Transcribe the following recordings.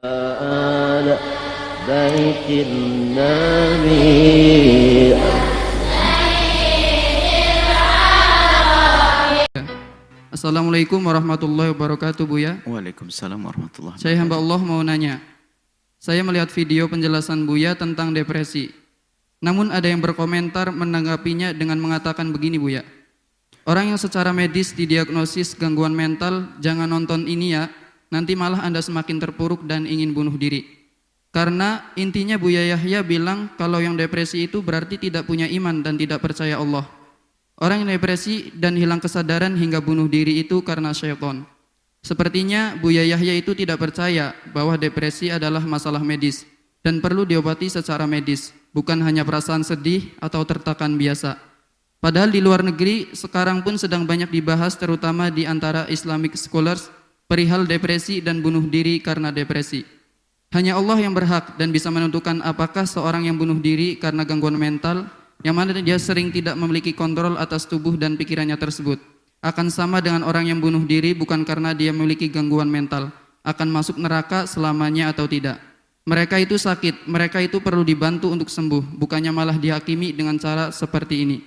آل بيت النبي. Assalamualaikum warahmatullahi wabarakatuh, Buya. Waalaikumsalam warahmatullahi Saya hamba wabarakatuh. Allah mau nanya. Saya melihat video penjelasan Buya tentang depresi. Namun ada yang berkomentar menanggapinya dengan mengatakan begini, Buya. Orang yang secara medis didiagnosis gangguan mental, jangan nonton ini ya, nanti malah Anda semakin terpuruk dan ingin bunuh diri. Karena intinya Buya Yahya bilang kalau yang depresi itu berarti tidak punya iman dan tidak percaya Allah. Orang yang depresi dan hilang kesadaran hingga bunuh diri itu karena syaitan. Sepertinya Buya Yahya itu tidak percaya bahwa depresi adalah masalah medis dan perlu diobati secara medis, bukan hanya perasaan sedih atau tertekan biasa. Padahal di luar negeri sekarang pun sedang banyak dibahas, terutama di antara Islamic scholars, perihal depresi dan bunuh diri karena depresi. Hanya Allah yang berhak dan bisa menentukan apakah seorang yang bunuh diri karena gangguan mental, yang mana dia sering tidak memiliki kontrol atas tubuh dan pikirannya tersebut, akan sama dengan orang yang bunuh diri bukan karena dia memiliki gangguan mental, akan masuk neraka selamanya atau tidak. Mereka itu sakit, mereka itu perlu dibantu untuk sembuh, bukannya malah dihakimi dengan cara seperti ini.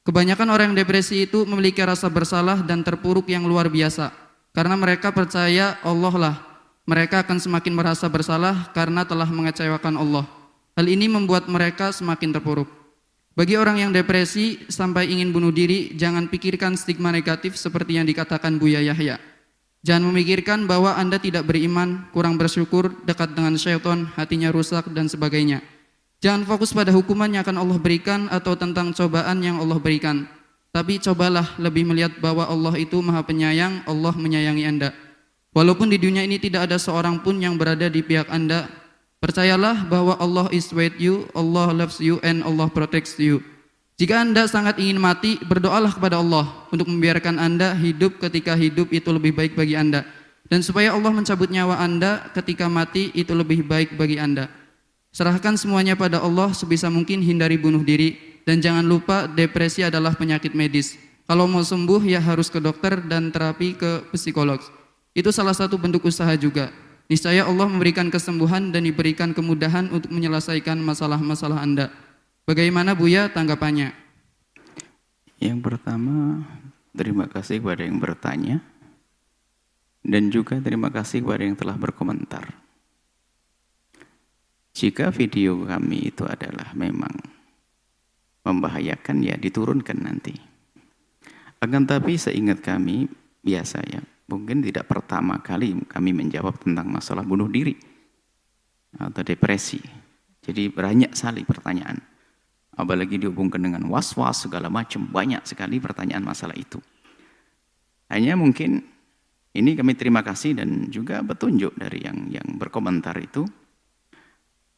Kebanyakan orang yang depresi itu memiliki rasa bersalah dan terpuruk yang luar biasa, karena mereka percaya Allah lah. Mereka akan semakin merasa bersalah karena telah mengecewakan Allah. Hal ini membuat mereka semakin terpuruk. Bagi orang yang depresi sampai ingin bunuh diri, jangan pikirkan stigma negatif seperti yang dikatakan Buya Yahya. Jangan memikirkan bahwa Anda tidak beriman, kurang bersyukur, dekat dengan syaitan, hatinya rusak, dan sebagainya. Jangan fokus pada hukuman yang akan Allah berikan atau tentang cobaan yang Allah berikan. Tapi cobalah lebih melihat bahwa Allah itu Maha Penyayang, Allah menyayangi Anda. Walaupun di dunia ini tidak ada seorang pun yang berada di pihak Anda, percayalah bahwa Allah is with you, Allah loves you, and Allah protects you. Jika Anda sangat ingin mati, berdoalah kepada Allah untuk membiarkan Anda hidup ketika hidup itu lebih baik bagi Anda. Dan supaya Allah mencabut nyawa Anda ketika mati itu lebih baik bagi Anda. Serahkan semuanya pada Allah, sebisa mungkin hindari bunuh diri. Dan jangan lupa depresi adalah penyakit medis. Kalau mau sembuh ya harus ke dokter dan terapi ke psikolog. Itu salah satu bentuk usaha juga. Niscaya Allah memberikan kesembuhan dan diberikan kemudahan untuk menyelesaikan masalah-masalah Anda. Bagaimana Buya tanggapannya? Yang pertama, terima kasih kepada yang bertanya dan juga terima kasih kepada yang telah berkomentar. Jika video kami itu adalah memang membahayakan, ya diturunkan nanti. Akan tapi seingat kami, biasa ya, mungkin tidak pertama kali kami menjawab tentang masalah bunuh diri atau depresi. Jadi banyak sekali pertanyaan. Apalagi dihubungkan dengan was-was segala macam, banyak sekali pertanyaan masalah itu. Hanya mungkin ini kami terima kasih dan juga petunjuk dari yang berkomentar itu.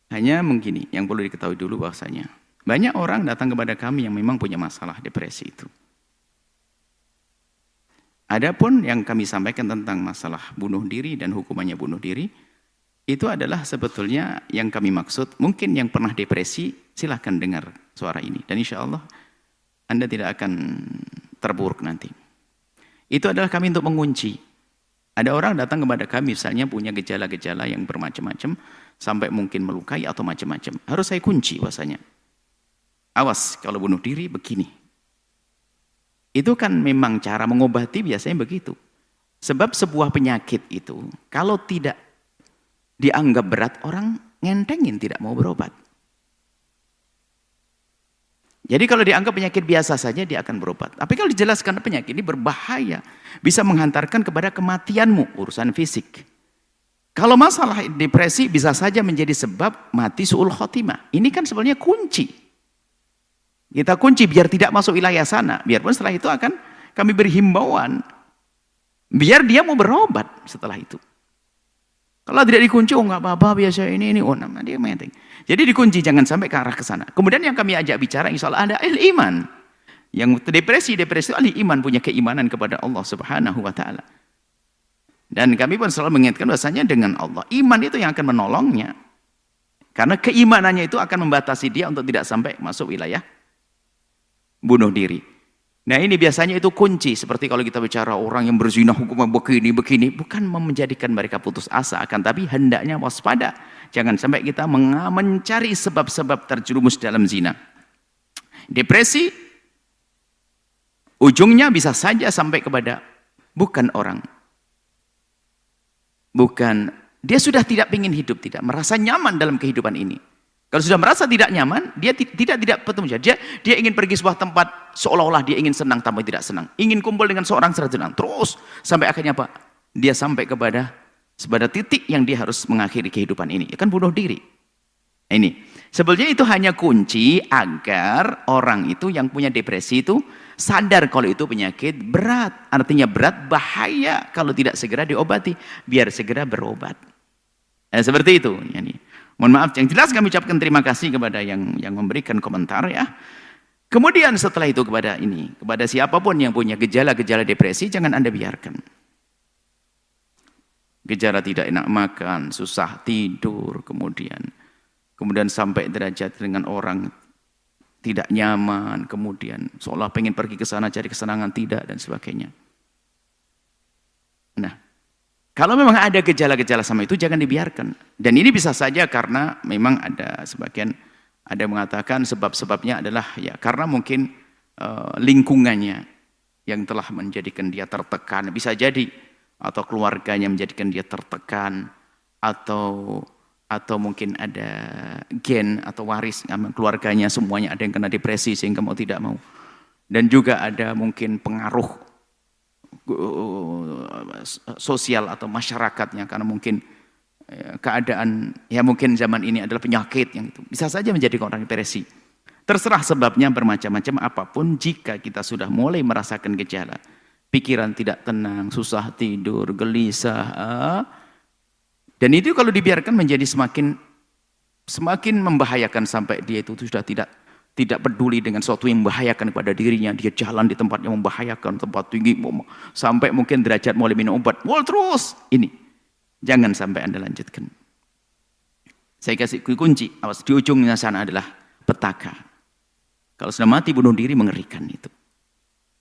Hanya mungkin yang perlu diketahui dulu bahwasanya banyak orang datang kepada kami yang memang punya masalah depresi itu. Adapun yang kami sampaikan tentang masalah bunuh diri dan hukumannya bunuh diri, itu adalah sebetulnya yang kami maksud. Mungkin yang pernah depresi, silahkan dengar suara ini. Dan insya Allah Anda tidak akan terpuruk nanti. Itu adalah kami untuk mengunci. Ada orang datang kepada kami misalnya punya gejala-gejala yang bermacam-macam, sampai mungkin melukai atau macam-macam. Harus saya kunci bahasanya. Awas kalau bunuh diri begini. Itu kan memang cara mengobati biasanya begitu. Sebab sebuah penyakit itu kalau tidak dianggap berat, orang ngentengin, tidak mau berobat. Jadi kalau dianggap penyakit biasa saja dia akan berobat. Tapi kalau dijelaskan penyakit ini berbahaya, bisa menghantarkan kepada kematianmu, urusan fisik. Kalau masalah depresi bisa saja menjadi sebab mati su'ul khotimah. Ini kan sebenarnya kunci. Kita kunci biar tidak masuk wilayah sana. Biarpun setelah itu akan kami beri himbauan. Biar dia mau berobat setelah itu. Kalau tidak dikunci, oh nggak apa-apa biasa ini. Oh nah, dia menteng. Jadi dikunci jangan sampai ke arah ke sana. Kemudian yang kami ajak bicara insya Allah ada ahli iman. Yang depresi itu ahli iman, punya keimanan kepada Allah Subhanahu wa Ta'ala. Dan kami pun selalu mengingatkan bahasanya dengan Allah. Iman itu yang akan menolongnya. Karena keimanannya itu akan membatasi dia untuk tidak sampai masuk wilayah bunuh diri. Nah ini biasanya itu kunci, seperti kalau kita bicara orang yang berzina hukumnya begini, bukan menjadikan mereka putus asa, akan tapi hendaknya waspada. Jangan sampai kita mencari sebab-sebab terjerumus dalam zina. Depresi, ujungnya bisa saja sampai kepada bukan orang. Bukan, dia sudah tidak ingin hidup, tidak merasa nyaman dalam kehidupan ini. Kalau sudah merasa tidak nyaman, dia tidak bertemu. Dia ingin pergi sebuah tempat seolah-olah dia ingin senang tapi tidak senang. Ingin kumpul dengan seorang senang. Terus sampai akhirnya apa? Dia sampai kepada titik yang dia harus mengakhiri kehidupan ini. Kan bunuh diri. Ini sebetulnya itu hanya kunci agar orang itu yang punya depresi itu sadar kalau itu penyakit berat. Artinya berat, bahaya kalau tidak segera diobati. Biar segera berobat. Seperti itu. Mohon maaf, yang jelas kami ucapkan terima kasih kepada yang memberikan komentar ya. Kemudian setelah itu kepada siapapun yang punya gejala-gejala depresi, jangan Anda biarkan. Gejala tidak enak makan, susah tidur, kemudian sampai derajat dengan orang tidak nyaman, kemudian seolah pengen pergi ke sana cari kesenangan, tidak, dan sebagainya. Nah, kalau memang ada gejala-gejala sama itu, jangan dibiarkan. Dan ini bisa saja karena memang ada yang mengatakan sebab-sebabnya adalah ya karena mungkin lingkungannya yang telah menjadikan dia tertekan. Bisa jadi, atau keluarganya menjadikan dia tertekan, atau mungkin ada gen atau waris keluarganya semuanya ada yang kena depresi sehingga mau tidak mau. Dan juga ada mungkin pengaruh sosial atau masyarakatnya, karena mungkin keadaan ya mungkin zaman ini adalah penyakit yang itu bisa saja menjadi orang depresi. Terserah sebabnya bermacam-macam apapun, jika kita sudah mulai merasakan gejala pikiran tidak tenang, susah tidur, gelisah, dan itu kalau dibiarkan menjadi semakin membahayakan sampai dia itu sudah tidak peduli dengan sesuatu yang membahayakan kepada dirinya. Dia jalan di tempat yang membahayakan, tempat tinggi, sampai mungkin derajat mulai minum obat. Terus ini jangan sampai Anda lanjutkan. Saya kasih kunci, awas, di ujungnya sana adalah petaka. Kalau sudah mati bunuh diri mengerikan itu.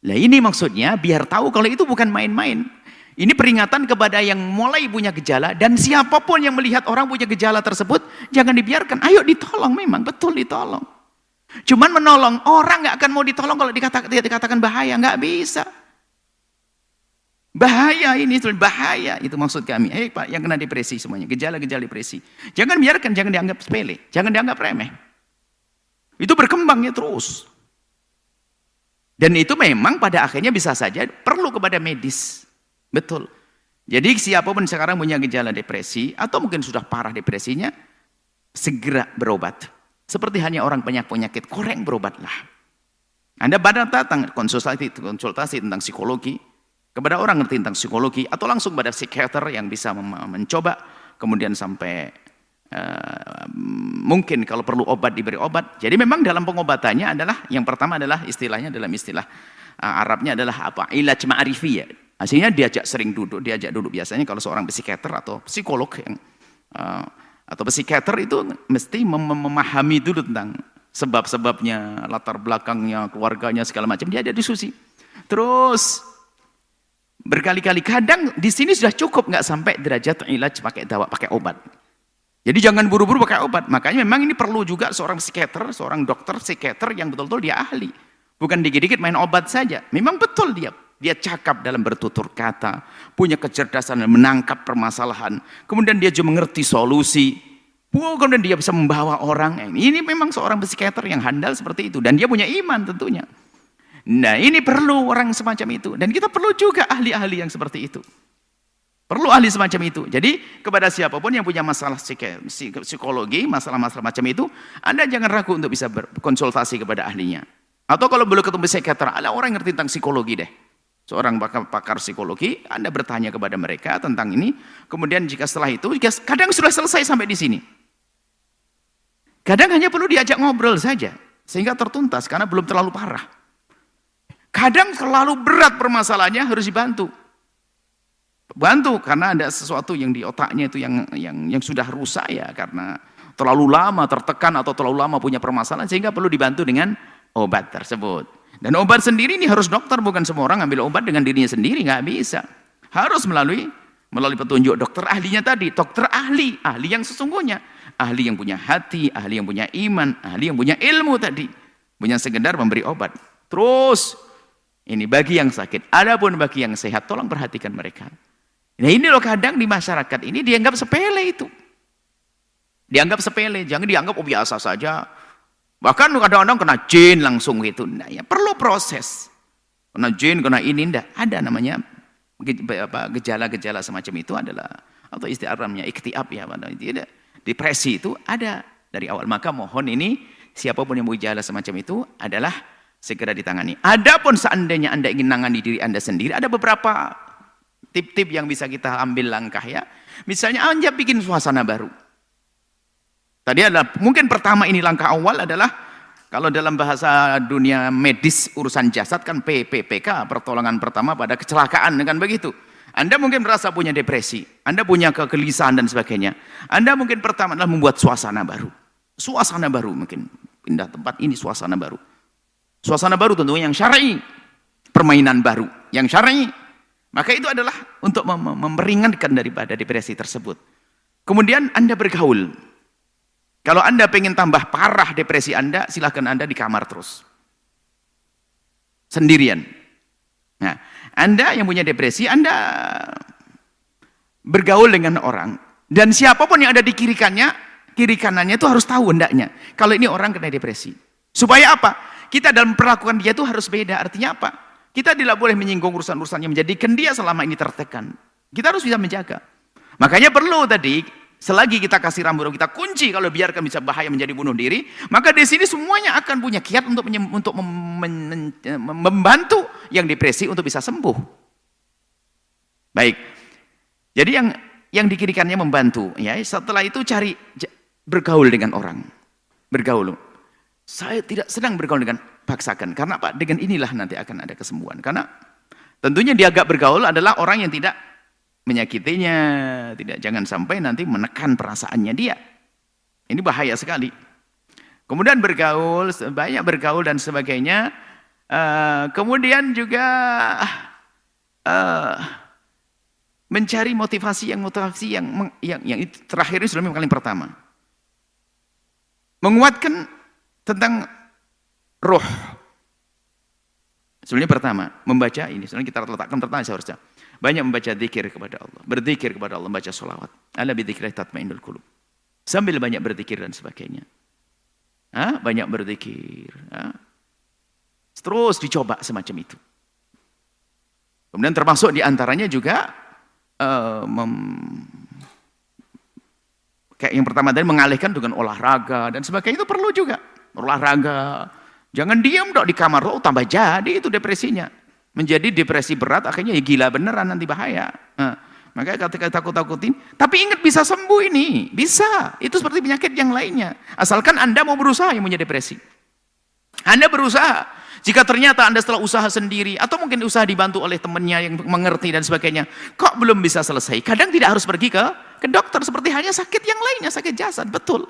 Nah ini maksudnya biar tahu kalau itu bukan main-main. Ini peringatan kepada yang mulai punya gejala, dan siapapun yang melihat orang punya gejala tersebut jangan dibiarkan. Ayo ditolong, memang betul ditolong. Cuman menolong, orang nggak akan mau ditolong kalau dikatakan bahaya, nggak bisa. Bahaya ini, bahaya itu maksud kami. Pak, yang kena depresi semuanya, gejala-gejala depresi. Jangan biarkan, jangan dianggap sepele, jangan dianggap remeh. Itu berkembangnya terus. Dan itu memang pada akhirnya bisa saja perlu kepada medis. Betul. Jadi siapapun sekarang punya gejala depresi, atau mungkin sudah parah depresinya, segera berobat. Seperti hanya orang penyakit, koreng berobatlah. Anda datang konsultasi tentang psikologi, kepada orang ngerti tentang psikologi, atau langsung pada psikiater yang bisa mencoba, kemudian sampai mungkin kalau perlu obat diberi obat. Jadi memang dalam pengobatannya adalah, yang pertama adalah istilahnya dalam istilah Arabnya adalah apa? Ilaj ma'rifiyah. Hasilnya diajak duduk biasanya kalau seorang psikiater atau psikolog yang atau psikiater itu mesti memahami dulu tentang sebab-sebabnya, latar belakangnya, keluarganya, segala macam. Dia ada diskusi. Terus berkali-kali, kadang di sini sudah cukup, nggak sampai derajat ilaj pakai dawa, pakai obat. Jadi jangan buru-buru pakai obat. Makanya memang ini perlu juga seorang psikiater, seorang dokter psikiater yang betul-betul dia ahli. Bukan dikit-dikit main obat saja. Memang betul dia cakap dalam bertutur kata, punya kecerdasan menangkap permasalahan, kemudian dia juga mengerti solusi, kemudian dia bisa membawa orang. Ini memang seorang psikiater yang handal seperti itu, dan dia punya iman tentunya. Nah ini perlu orang semacam itu, dan kita perlu juga ahli-ahli yang seperti itu. Perlu ahli semacam itu. Jadi kepada siapapun yang punya masalah psikologi, masalah-masalah macam itu, Anda jangan ragu untuk bisa berkonsultasi kepada ahlinya. Atau kalau belum ketemu psikiater, ada orang yang ngerti tentang psikologi deh. Seorang pakar psikologi, Anda bertanya kepada mereka tentang ini, kemudian jika setelah itu, kadang sudah selesai sampai di sini. Kadang hanya perlu diajak ngobrol saja, sehingga tertuntas, karena belum terlalu parah. Kadang terlalu berat permasalahannya, harus dibantu. Bantu, karena ada sesuatu yang di otaknya itu yang sudah rusak ya, karena terlalu lama tertekan atau terlalu lama punya permasalahan, sehingga perlu dibantu dengan obat tersebut. Dan obat sendiri ini harus dokter, bukan semua orang ambil obat dengan dirinya sendiri, nggak bisa. Harus melalui petunjuk dokter ahlinya tadi, dokter ahli yang sesungguhnya, ahli yang punya hati, ahli yang punya iman, ahli yang punya ilmu tadi, punya sekedar memberi obat. Terus ini bagi yang sakit, adapun bagi yang sehat, tolong perhatikan mereka. Nah ini loh kadang di masyarakat ini dianggap sepele itu, dianggap sepele, jangan dianggap oh biasa saja. Bahkan kadang-kadang kena jin langsung gitu. Nah, ya perlu proses. Kena jin, kena ini, enggak ada namanya gejala-gejala semacam itu adalah, atau istilahnya iktiab ya, depresi itu ada dari awal. Maka mohon ini siapapun yang mau gejala semacam itu adalah segera ditangani. Adapun seandainya Anda ingin nangani diri Anda sendiri, ada beberapa tip-tip yang bisa kita ambil langkah ya. Misalnya Anda bikin suasana baru. Tadi adalah mungkin pertama ini langkah awal adalah kalau dalam bahasa dunia medis urusan jasad kan PPK, pertolongan pertama pada kecelakaan, kan begitu. Anda mungkin merasa punya depresi, Anda punya kegelisahan dan sebagainya. Anda mungkin pertama adalah membuat suasana baru. Suasana baru mungkin pindah tempat ini suasana baru. Suasana baru tentunya yang syar'i, permainan baru yang syar'i. Maka itu adalah untuk memperingatkan daripada depresi tersebut. Kemudian Anda bergaul. Kalau Anda pengen tambah parah depresi Anda, silahkan Anda di kamar terus. Sendirian. Nah, Anda yang punya depresi, Anda bergaul dengan orang. Dan siapapun yang ada di kiri kanannya itu harus tahu hendaknya. Kalau ini orang kena depresi. Supaya apa? Kita dalam perlakuan dia itu harus beda. Artinya apa? Kita tidak boleh menyinggung urusan-urusannya, menjadikan dia selama ini tertekan. Kita harus bisa menjaga. Makanya perlu tadi, selagi kita kasih rambu-rambu, kita kunci kalau biarkan bisa bahaya menjadi bunuh diri, maka di sini semuanya akan punya kiat untuk membantu yang depresi untuk bisa sembuh. Baik. Jadi yang dikirikannya membantu, ya. Setelah itu cari bergaul dengan orang. Bergaul. Saya tidak sedang bergaul dengan paksakan. Karena apa? Dengan inilah nanti akan ada kesembuhan. Karena tentunya dia agak bergaul adalah orang yang tidak menyakitinya, jangan sampai nanti menekan perasaannya dia. Ini bahaya sekali. Kemudian bergaul, banyak bergaul dan sebagainya. Kemudian juga mencari motivasi yang itu terakhir ini sudah yang paling pertama. Menguatkan tentang roh. Sebenarnya pertama, membaca ini. Sebenarnya kita letakkan pertama seharusnya. Banyak membaca zikir kepada Allah. Berzikir kepada Allah, membaca sholawat. Ala bidzikri tatmainnul qulub. Sambil banyak berzikir dan sebagainya. Banyak berzikir. Terus dicoba semacam itu. Kemudian termasuk diantaranya juga kayak yang pertama tadi mengalihkan dengan olahraga dan sebagainya, itu perlu juga. Olahraga. Jangan diam dok di kamar, tambah jadi itu depresinya. Menjadi depresi berat, akhirnya ya gila beneran, nanti bahaya. Makanya ketika takut-takutin, tapi ingat bisa sembuh ini, bisa. Itu seperti penyakit yang lainnya. Asalkan Anda mau berusaha yang punya depresi. Anda berusaha. Jika ternyata Anda setelah usaha sendiri, atau mungkin usaha dibantu oleh temannya yang mengerti dan sebagainya, kok belum bisa selesai? Kadang tidak harus pergi ke dokter, seperti halnya sakit yang lainnya, sakit jasad, betul.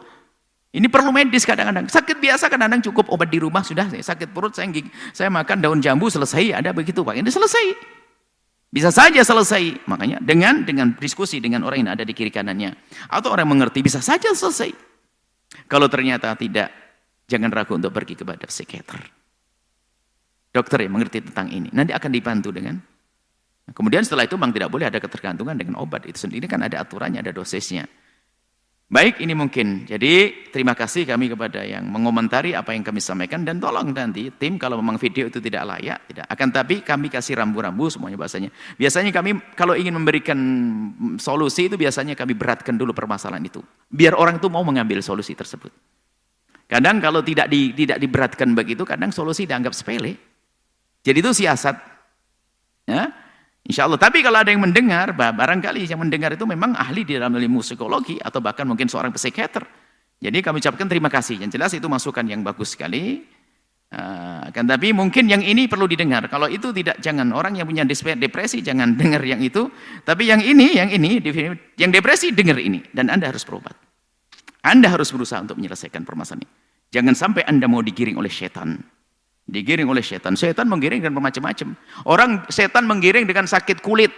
Ini perlu medis kadang-kadang. Sakit biasa kadang-kadang cukup obat di rumah sudah. Sakit perut saya makan daun jambu selesai, ada begitu Pak. Ini selesai. Bisa saja selesai. Makanya dengan diskusi dengan orang yang ada di kiri kanannya atau orang mengerti bisa saja selesai. Kalau ternyata tidak, jangan ragu untuk pergi kepada psikiater. Dokter yang mengerti tentang ini. Nanti akan dibantu dengan. Kemudian setelah itu memang tidak boleh ada ketergantungan dengan obat. Itu sendiri kan ada aturannya, ada dosisnya. Baik, ini mungkin. Jadi terima kasih kami kepada yang mengomentari apa yang kami sampaikan, dan tolong nanti tim kalau memang video itu tidak layak, tidak. Akan tapi kami kasih rambu-rambu semuanya bahasanya. Biasanya kami kalau ingin memberikan solusi itu biasanya kami beratkan dulu permasalahan itu. Biar orang itu mau mengambil solusi tersebut. Kadang kalau tidak diberatkan begitu, kadang solusi dianggap sepele. Jadi itu siasat. Ya. Insya Allah. Tapi kalau ada yang mendengar, barangkali yang mendengar itu memang ahli di dalam ilmu psikologi atau bahkan mungkin seorang psikiater. Jadi kami ucapkan terima kasih. Yang jelas itu masukan yang bagus sekali. Kan tapi mungkin yang ini perlu didengar. Kalau itu tidak, jangan. Orang yang punya depresi jangan dengar yang itu. Tapi yang ini, yang depresi dengar ini, dan Anda harus berobat. Anda harus berusaha untuk menyelesaikan permasalahan ini. Jangan sampai Anda mau digiring oleh setan. Digiring oleh setan. Setan menggiring dengan macam-macam. Orang setan menggiring dengan sakit kulit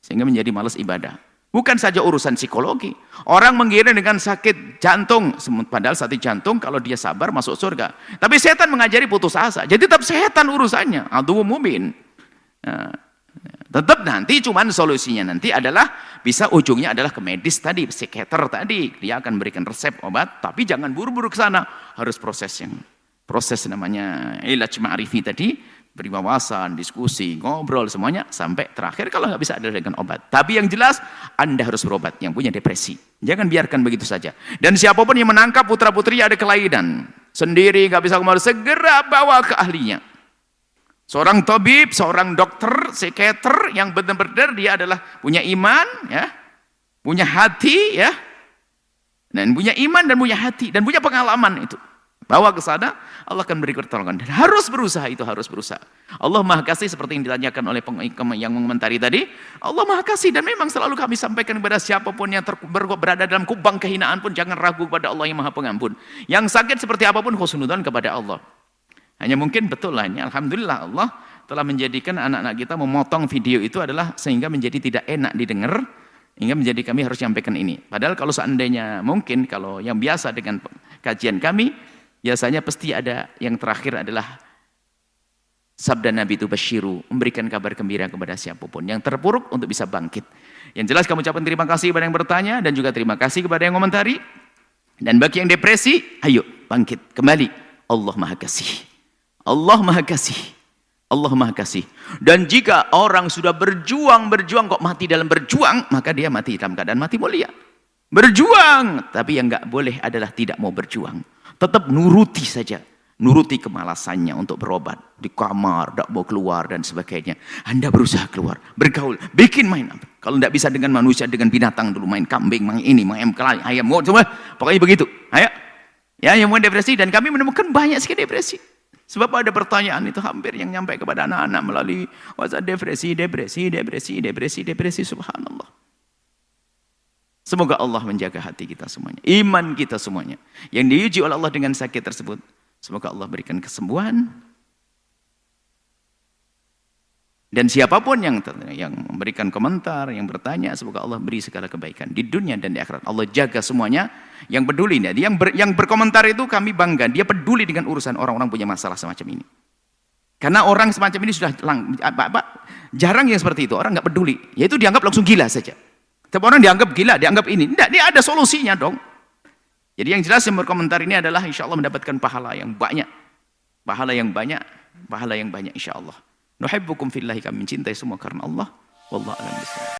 sehingga menjadi malas ibadah. Bukan saja urusan psikologi. Orang menggiring dengan sakit jantung, padahal sakit jantung kalau dia sabar masuk surga. Tapi setan mengajari putus asa. Jadi tetap setan urusannya. Aduh mubin. Nah, tetap nanti cuman solusinya nanti adalah bisa ujungnya adalah ke medis tadi, psikiater tadi. Dia akan berikan resep obat, tapi jangan buru-buru ke sana. Harus proses namanya ilaj ma'rifi tadi, beri wawasan, diskusi, ngobrol semuanya sampai terakhir kalau nggak bisa adalah dengan obat. Tapi yang jelas Anda harus berobat yang punya depresi. Jangan biarkan begitu saja. Dan siapapun yang menangkap putra-putri ada kelainan sendiri nggak bisa kembali, segera bawa ke ahlinya. Seorang tabib, seorang dokter, psikiater yang benar-benar dia adalah punya iman, ya, punya hati, ya, dan punya iman dan punya hati dan punya pengalaman itu. Bawa ke sana, Allah akan beri pertolongan. Dan harus berusaha itu, harus berusaha. Allah Maha Kasih seperti yang ditanyakan oleh yang mengomentari tadi. Allah Maha Kasih dan memang selalu kami sampaikan kepada siapapun yang berada dalam kubang kehinaan pun jangan ragu kepada Allah yang Maha Pengampun. Yang sakit seperti apapun khusnudzon kepada Allah. Hanya mungkin betul lah ini, alhamdulillah Allah telah menjadikan anak-anak kita memotong video itu adalah sehingga menjadi tidak enak didengar, hingga menjadi kami harus menyampaikan ini. Padahal kalau seandainya mungkin, kalau yang biasa dengan kajian kami, biasanya pasti ada yang terakhir adalah sabda Nabi itu basyiru, memberikan kabar gembira kepada siapapun yang terpuruk untuk bisa bangkit. Yang jelas kami ucapkan terima kasih kepada yang bertanya dan juga terima kasih kepada yang komentari. Dan bagi yang depresi, ayo bangkit kembali. Allah Maha Kasih. Allah Maha Kasih. Allah Maha Kasih. Dan jika orang sudah berjuang kok mati dalam berjuang, maka dia mati dalam keadaan mati mulia. Berjuang, tapi yang nggak boleh adalah tidak mau berjuang. Tetap nuruti saja, nuruti kemalasannya untuk berobat di kamar, tidak mau keluar dan sebagainya. Anda berusaha keluar, bergaul, bikin main apa? Kalau tidak bisa dengan manusia, dengan binatang dulu, main kambing, main ini, main ayam, semua, pokoknya begitu. Ayo, ya yang mau depresi, dan kami menemukan banyak sekali depresi. Sebab ada pertanyaan itu hampir yang nyampe kepada anak-anak melalui WhatsApp, depresi, subhanallah. Semoga Allah menjaga hati kita semuanya, iman kita semuanya. Yang diuji oleh Allah dengan sakit tersebut, semoga Allah berikan kesembuhan. Dan siapapun yang memberikan komentar, yang bertanya, semoga Allah beri segala kebaikan di dunia dan di akhirat. Allah jaga semuanya. Yang peduli, yang berkomentar itu kami bangga. Dia peduli dengan urusan orang-orang punya masalah semacam ini. Karena orang semacam ini sudah jarang yang seperti itu. Orang nggak peduli. Yaitu dianggap langsung gila saja. Setiap orang dianggap gila, dianggap ini. Tidak, dia ada solusinya dong. Jadi yang jelas yang berkomentar ini adalah insya Allah mendapatkan pahala yang banyak. Pahala yang banyak insya Allah. Nuhibbukum fillahi, kami mencintai semua karena Allah. Wallahu a'lam bishawab.